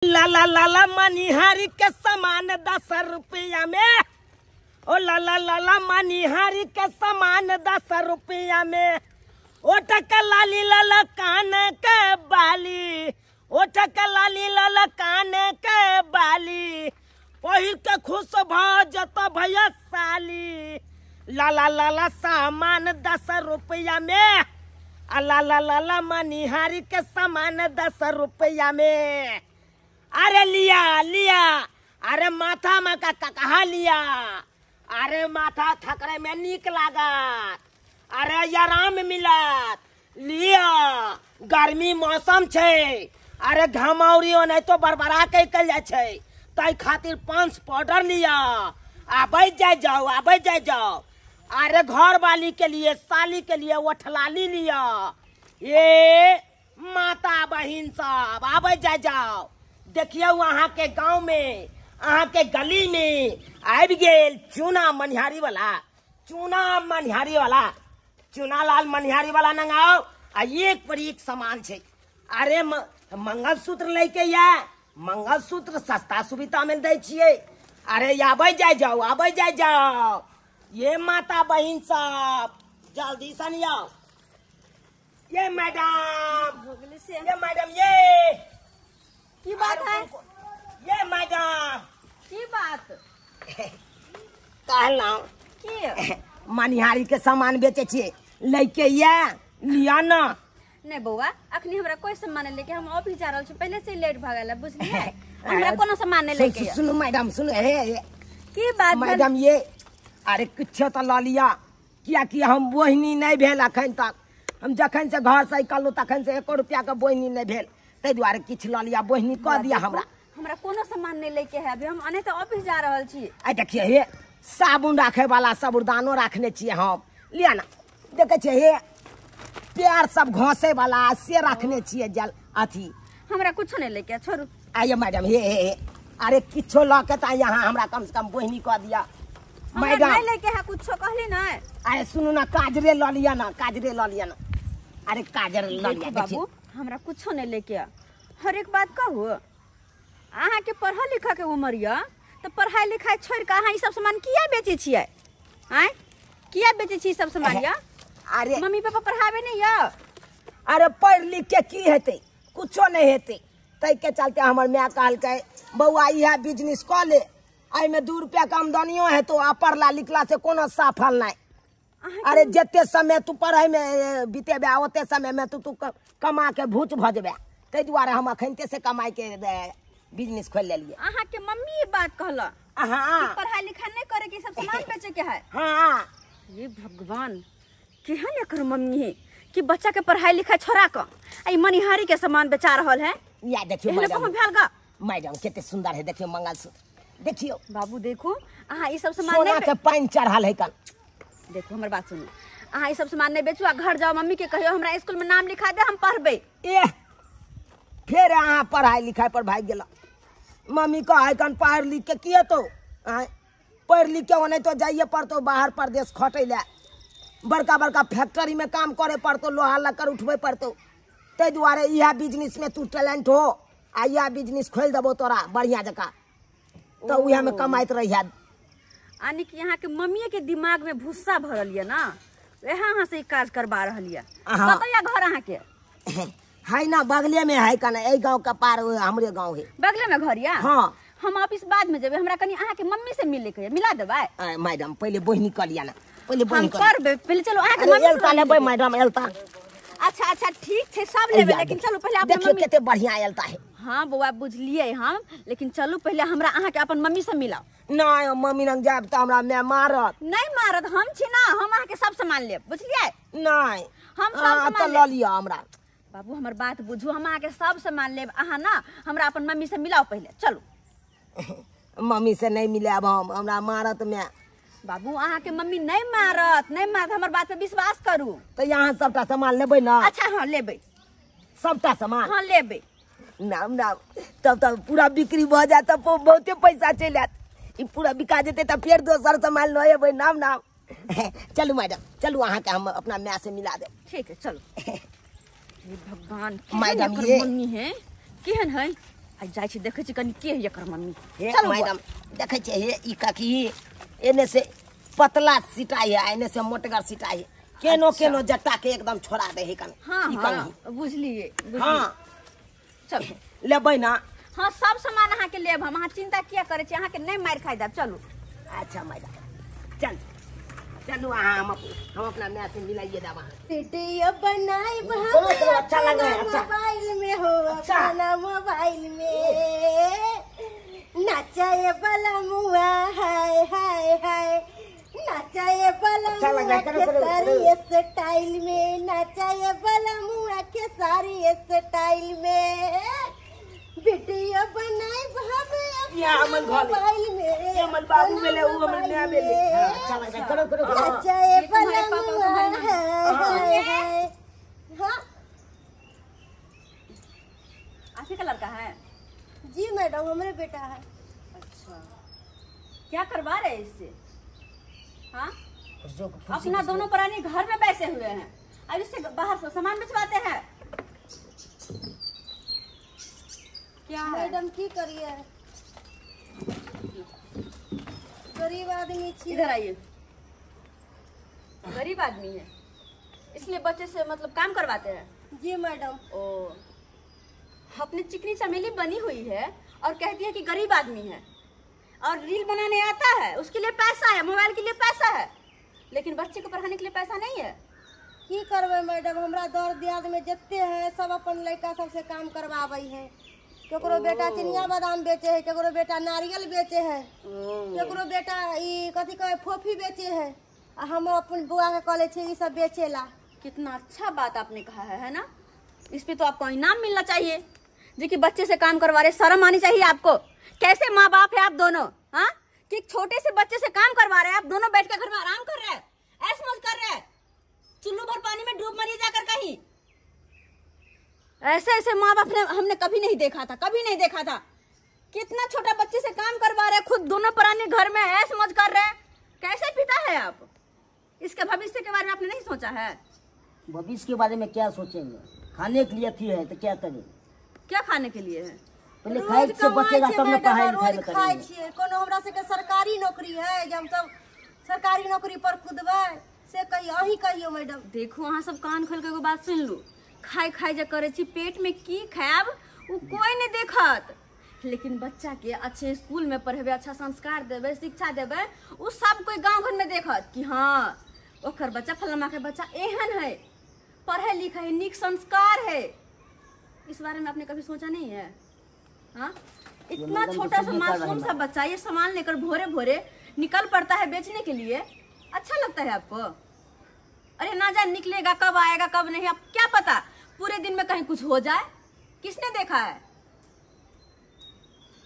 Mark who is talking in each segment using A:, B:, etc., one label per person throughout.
A: ला ला ला ला मनिहारी के सामान 10 रुपया में। ओ ला ला ला ला मनिहारी के सामान 10 रुपया में। ओ टका लाली लाला कान के बाली, ओ टका लाली लाला कान के बाली, पहिर के खुश भ जत भैया साली। ला ला ला ला सामान 10 रुपया में। आ ला ला ला ला मनिहारी के सामान 10 रुपया में। अरे लिया लिया, अरे माथा में का कहा लिया, अरे माथा थकरे में नीक लागत, अरे आराम मिलत, लिया गर्मी मौसम छे, अरे घमौरियो नहीं तो बरबरा के कल जाए छे, ताई खातिर 5 पाउडर लिया। आबे जाओ, अरे घर वाली के लिए साली के लिए ओठलाली लिया। ये माता बहिन सब आबे जाओ, देखिए वहाँ के गांव में, अहाँ के गली में आबि गेल चूना मनिहारी वाला, चूना लाल मनिहारी वाला नंगाओ। आ एक पर एक सामान छे। अरे मंगलसूत्र लेके या मंगलसूत्र सस्ता सुविधा में दे छिए। अरे आबे जाओ, ये माता बहिन सब जल्दी से आओ। ये मैडम ये
B: की बात है?
A: ये मैडम
B: की बात
A: कहला
B: की
A: मनिहारी के सामान बेचे छिए, लेके लिया ना।
B: नहीं बउआ, अखनी हमरा कोई सामान नहीं लेके, हम ऑफिस जा रहल छी, पहले से लेट भ गेल बुझलिए। हमरा कोनो सामान नहीं लेके।
A: सुनो मैडम, सुनो हे
B: की बात
A: मैडम, ये अरे कुछ तो ला लिया, किया कि हम बोहनी नहीं भेल अखन तक। हम जखन से घर से निकलू तखन से 1 रुपया के बोहनी नहीं भेल, ते द्वारे किछ ला लिया, बोहनी कह दिया हमरा
B: कोनो सामान नहीं लेके है। अभी हम अने तो ऑफिस जा रहल छी।
A: आ देखिए हे साबुन रखे वाला साबुरदानो रखने छिए हम, लिया ना। देखे छिए हे पैर सब घसे वाला से रखने छिए, जल अथी।
B: हमरा कुछ नहीं लेके, छोड़ू।
A: आइए मैडम हे अरे किछो ला के ता यहाँ हमरा कम से कम बोहनी कह दिया मैडम।
B: नहीं लेके है कुछ कहली ना।
A: अरे सुनो ना, काजरे ला लिया ना। अरे काजर ला लिया
B: बाबू, हमरा कुछ नहीं लेके। हर एक बात कहू, अहाँ के पढ़ा लिखा के उम्र या, तो पढ़ाई लिखाई छोड़ के अहाँ ई सब सामान किया बेचे छिए? किया बेचे छी सब सामान या?
A: अरे
B: मम्मी पापा पढ़ावे नहीं या?
A: अरे पढ़ लिख के की हेते, कुछो नहीं हेते। तै के चलते हमर माय कहलकै बउआ यह बिजनेस क ले, आई में 2 रुपया के आमदनियो है तो पढ़ला लिखला से कोनो सफल नहीं। अरे जिते समय तू पढ़ाई में बीतेबे ओते समय में तू कमा के भूच भ जेबे, तै दुआरे हम अखनते से कमाई के बिजनेस खोल लेलिए।
B: अहाँ के मम्मी ये बात कहला?
A: हां,
B: पढ़ाई लिखाई नहीं करे के सब सामान बेचे के है।
A: हां,
B: ये भगवान केहन एकर मम्मी है कि बच्चा के पढ़ाई लिखाई छोड़ा के आई मनिहारी के सामान बेचा रहल है।
A: या देखियो मैडम कितने सुंदर है, देखियो मंगलसूत्र देखियो।
B: बाबू देखो, अहाँ ई सब सामान
A: सोना के पानी चढ़ल है कल।
B: देखो हमर बात सुनो, अहाँ ई सब सामान नहीं बेचू, घर जाओ मम्मी के कहियो हमरा स्कूल में नाम लिखा दे, हम पढ़बे।
A: फिर अहाँ पढ़ाई लिखाई पर भाग गेला। मम्मी कहे कन पढ़ लिख के किए तो पढ़ लिख के नहीं तो जाइए पड़तो बाहर प्रदेश खटे ले, बड़का फैक्ट्री में काम करे पड़तो, लोहा लक्कर उठबे पड़तो। ते दुआरे यह बिजनेस में तू टैलेंट हो, आ यह बिजनेस खोल देबो तोरा बढ़िया जका, तो उहे में कमाइत रहिया।
B: यानी कि यहाँ के मम्मी के दिमाग में भूसा भरल है ना, यहाँ से काज करवा रहल है। बताइए घर अहाँ के
A: है ना, बगले में है कन, ए गांव का पार हमरे गांव है।
B: बगले में घर या?
A: हाँ। हम
B: ऑफिस बाद में जेबे, हमरा कनी अहाँ के मम्मी से मिले के मिला देबे।
A: मैडम पहले बोहनी कर लिया ना, पहले बोहनी
B: करबे, पहले चलो अहाँ के मम्मी
A: एलता लेबे मैडम, एलता।
B: अच्छा ठीक छे, सब लेबे, लेकिन चलो पहले अपन
A: देखिए कितने बढ़िया एलता है।
B: हाँ बउआ बुझलिए हम, लेकिन चलू पहले हमरा अहाँ के अपन मम्मी से मिलाओ।
A: नहीं मम्मी नंग जाब त हमरा मैं मारत।
B: नहीं मारत, हम छी ना, हम अहाँ के सब सामान लेब, बुझलिए?
A: नहीं
B: हम सब सामान
A: ले लिया हमरा।
B: बाबू हमर बात बुझू, हम अहाँ के सब सामान लेब, अहाँ ना हमरा अपन मम्मी से मिलाओ पहले, चलो।
A: मम्मी से नहीं मिले अब हमरा मारत में।
B: बाबू अहाँ के मम्मी नहीं मारत, हमर बात पे विश्वास करू।
A: तो यहाँ सबटा सामान लेबै ना?
B: अच्छा हाँ लेबै,
A: सबटा सामान
B: हाँ लेबै।
A: नाम तब पूरा बिक्री भ जात, तब बहुते पैसा चल जात। ई पूरा बिका जेते तब फिर दोसर सामान लए अबै। नाम चलू मैडम, चलू अहाँ के हम अपना माय से मिला दे।
B: ठीक है चलो। भगवान
A: मैडम ये
B: मम्मी है केहन है? आज जाय छी देखे छी कनी के एकर मम्मी।
A: हे
B: चलो
A: मैडम देखे छे हे ई काकी एने से पतला सिटाई है एने से मोटगर सिटाई है केनो
B: अच्छा।
A: केनो जट्टा के एकदम छोड़ा दे है कन
B: हाँ
A: ई
B: हाँ
A: कहीं।
B: बुझलिए
A: हाँ
B: चलो
A: लेबै ना।
B: हाँ सब सामान अहाँ के लेब हम, अहाँ चिंता किया करे छी, अहाँ के नहीं मार खाई देब। चलू
A: अच्छा मैडम चल चलू अहाँ हम अपना नया से मिलाइए दवा।
C: वीडियो बनाई
A: चलो अच्छा लगा है अच्छा
C: मोबाइल में हो
A: अच्छा।
C: अपना मोबाइल में नचाए बला मुआ हाय हाय हाय नचाए बला
A: अच्छा लग रहा है, करो,
C: के
A: करो,
C: सारी
A: करो।
C: स्टाइल में नचाए बला मुआ के सारी स्टाइल में वीडियो बनाई भाभी
A: या अमन घोले
C: मोबाइल में
A: ये अमन बाबू मेले वो अमन नया मेले अच्छा लग रहा है, करो करो करो।
C: नचाए
B: ये तुम्हारे
C: बला
B: पापा
C: मुआ
B: तुम्हारी
C: हाय हाय हाय हाँ
B: आप ही का लड़का है?
C: जी मैडम हमारे बेटा है।
B: अच्छा क्या करवा रहे हैं इससे? हाँ
A: जो
B: अपना दोनों प्राणी घर में बैसे हुए हैं अब इससे बाहर से सामान बिचवाते हैं क्या है?
C: मैडम की करिए गरीब आदमी छी।
B: इधर आइए। गरीब आदमी है इसलिए बच्चे से मतलब काम करवाते हैं।
C: जी मैडम
B: ओ अपनी चिकनी चमेली बनी हुई है और कहती है कि गरीब आदमी है और रील बनाने आता है, उसके लिए पैसा है, मोबाइल के लिए पैसा है, लेकिन बच्चे को पढ़ाने के लिए पैसा नहीं है।
C: की करबे मैडम हमरा दौर दियाद में जितते हैं सब अपन लड़का सबसे काम करवावे हैं। केकरो बेटा चिनिया बादाम बेचे है, केकरो बेटा नारियल बेचे है, केकरो बेटा ई कथी कहे फोफी बेचे है आ हम अपन बुआ के कॉले छे ई सब बेचेला।
B: कितना अच्छा बात आपने कहा है ना? इस पे तो आपको इनाम मिलना चाहिए जी कि बच्चे से काम करवा रहे। शर्म आनी चाहिए आपको। कैसे माँ बाप है आप दोनों? हाँ कि एक छोटे से बच्चे से काम करवा रहे हैं, आप दोनों बैठ के घर में आराम कर रहे हैं, ऐश मौज कर रहे हैं, चुल्लू भर पानी में डूब मरिए जाकर कहीं। ऐसे ऐसे माँ बाप ने हमने कभी नहीं देखा था, कभी नहीं देखा था। कितना छोटा बच्चे से काम करवा रहे हैं, खुद दोनों प्राणी घर में ऐश मौज कर रहे हैं। कैसे पिता है आप? इसके भविष्य के बारे में आपने नहीं सोचा है?
A: भविष्य के बारे में क्या सोचेंगे? खाने के लिए थी है तो क्या करें?
B: क्या खाने के लिए है?
A: पहले खाए से बचेगा तब ना पढ़ाई लिखाई में
C: खाए
A: करेंगे।
C: छिए कोनो हमरा से के सरकारी नौकरी है जे हम सब सरकारी नौकरी पर कूदबै से कहियो अही कहियो मैडम।
B: देखो अहाँ सब कान खोल के एगो बात सुन लू। खाई खाई जे करे छी पेट में की खायब वो कोई नहीं देखत, लेकिन बच्चा के अच्छे स्कूल में पढ़ेबे, अच्छा संस्कार देबे, शिक्षा देबे, वो सब कोई गांव घर में देखत कि हाँ ओकर बच्चा फलाना के बच्चा एहन है, पढ़े लिखे है, निक संस्कार है। इस बारे में आपने कभी सोचा नहीं है? हाँ इतना छोटा सा मासूम सा बच्चा ये सामान लेकर भोरे भोरे निकल पड़ता है बेचने के लिए। अच्छा लगता है आपको? अरे ना जाए निकलेगा कब आएगा कब नहीं, अब क्या पता पूरे दिन में कहीं कुछ हो जाए। किसने देखा है?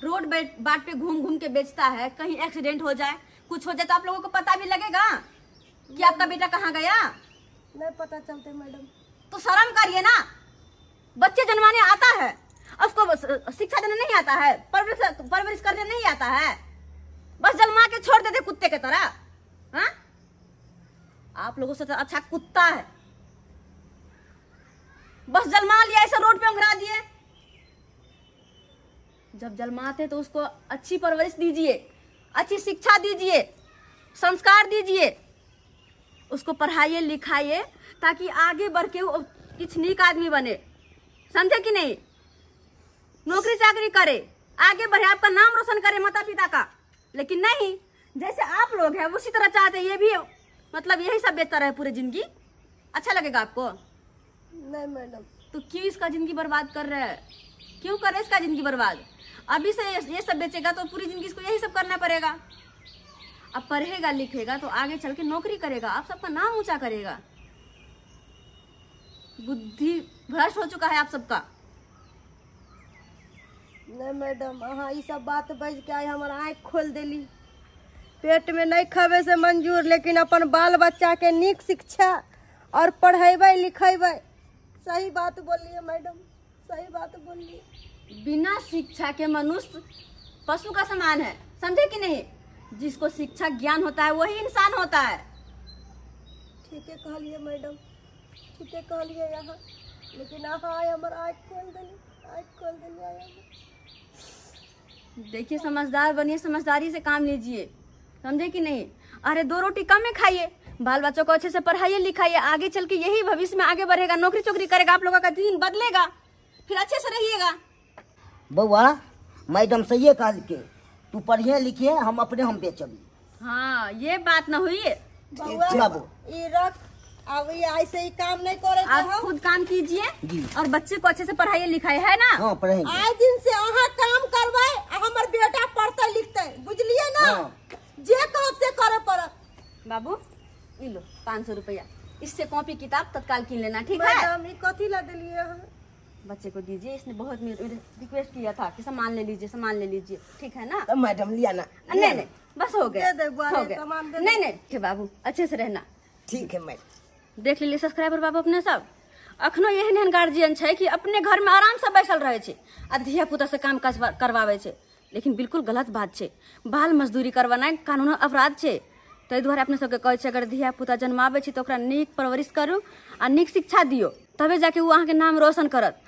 B: रोड बाट पे घूम घूम के बेचता है, कहीं एक्सीडेंट हो जाए कुछ हो जाए तो आप लोगों को पता भी लगेगा कि आपका बेटा कहाँ गया?
C: नहीं पता चलते मैडम।
B: तो शर्म करिए ना। बच्चे जन्माने आता है, उसको शिक्षा देने नहीं आता है, परवरिश करने नहीं आता है, बस जन्मा के छोड़ देते कुत्ते के तरह। हाँ आप लोगों से तो अच्छा कुत्ता है, बस जन्मा लिया ऐसा रोड पे उंघरा दिए। जब जन्माते तो उसको अच्छी परवरिश दीजिए, अच्छी शिक्षा दीजिए, संस्कार दीजिए, उसको पढ़ाइए लिखाइए ताकि आगे बढ़ के वो कुछ नीक आदमी बने। समझे कि नहीं? नौकरी चाकरी करे, आगे बढ़े, आपका नाम रोशन करे माता पिता का। लेकिन नहीं, जैसे आप लोग हैं उसी तरह चाहते ये भी मतलब यही सब बेचता रहे पूरी जिंदगी। अच्छा लगेगा आपको?
C: नहीं मैडम।
B: तो क्यों इसका जिंदगी बर्बाद कर रहे हैं? क्यों करे इसका जिंदगी बर्बाद? अभी से ये सब बेचेगा तो पूरी जिंदगी इसको यही सब करना पड़ेगा। अब पढ़ेगा लिखेगा तो आगे चल के नौकरी करेगा, आप सबका नाम ऊंचा करेगा। बुद्धि भ्रष्ट हो चुका है आप सबका।
C: नहीं मैडम अहाँ ई सब बात बज के आई हमार आँख खोल देली। पेट में नहीं खावे से मंजूर, लेकिन अपन बाल बच्चा के नीक शिक्षा और पढ़ेबै लिखेबै। सही बात बोलिए मैडम, सही बात बोलिए।
B: बिना शिक्षा के मनुष्य पशु का समान है, समझे कि नहीं? जिसको शिक्षा ज्ञान होता है वही इंसान होता है।
C: ठीक है कहलिए मैडम, ठीक है कहलिए यहाँ, लेकिन अहाँ आए हमार आँख खोल देली, आँख खोल देली आए।
B: देखिए समझदार बनिए, समझदारी से काम लीजिए, समझे कि नहीं। अरे 2 रोटी कम में खाइए, बाल बच्चों को अच्छे से पढ़ाइए लिखाइए, आगे चल के यही भविष्य में आगे बढ़ेगा, नौकरी चौकरी करेगा, आप लोगों का दिन बदलेगा, फिर अच्छे से रहिएगा।
A: बउआ मैडम सही कह के, तू पढ़िए लिखिए, हम अपने हम बेचब।
B: हाँ ये बात न हुई।
C: बउआ ई रख, अब ये ऐसे ही काम नहीं करे
B: आप खुद काम कीजिए और बच्चे को अच्छे से पढ़ाइए लिखाइए, है ना।
A: हाँ पढ़ेंगे।
C: आज दिन से अहाँ काम करवाए, हमार बेटा पढ़ते लिखते, बुझलिए ना। जे काम से करे पड़त।
B: बाबू ये लो 500 रुपया, इससे कॉपी किताब तत्काल किन लेना, ठीक है।
C: मैडम ये कथी ला दिलिए?
B: बच्चे को दीजिए, इसने बहुत रिक्वेस्ट किया था कि सामान ले लीजिए, सामान ले लीजिए, ठीक है ना।
A: तो मैडम लिया ना।
B: नहीं नहीं बस हो गया,
C: दे बुआ,
B: हो गया।
C: सामान दे दे।
B: नहीं नहीं ठीक बाबू, अच्छे से रहना।
A: ठीक है मैडम।
B: देख लीजिए सब्सक्राइबर बाबू अपने सब, अखनो एहन एहन गार्जियन छै कि अपने घर में आराम से बैसल रहे छै आ धिया पुता से काम काज करवावे छै, लेकिन बिल्कुल गलत बात छै। बाल मजदूरी करवाना कानून अपराध छै। ताहि दुआरे अपने सबके कहै छै, अगर धिया पुता जन्मावे छै तो ओकरा नीक परवरिश करू आ नीक शिक्षा दियो, तबे जाके वो अहाँ के नाम रोशन करत।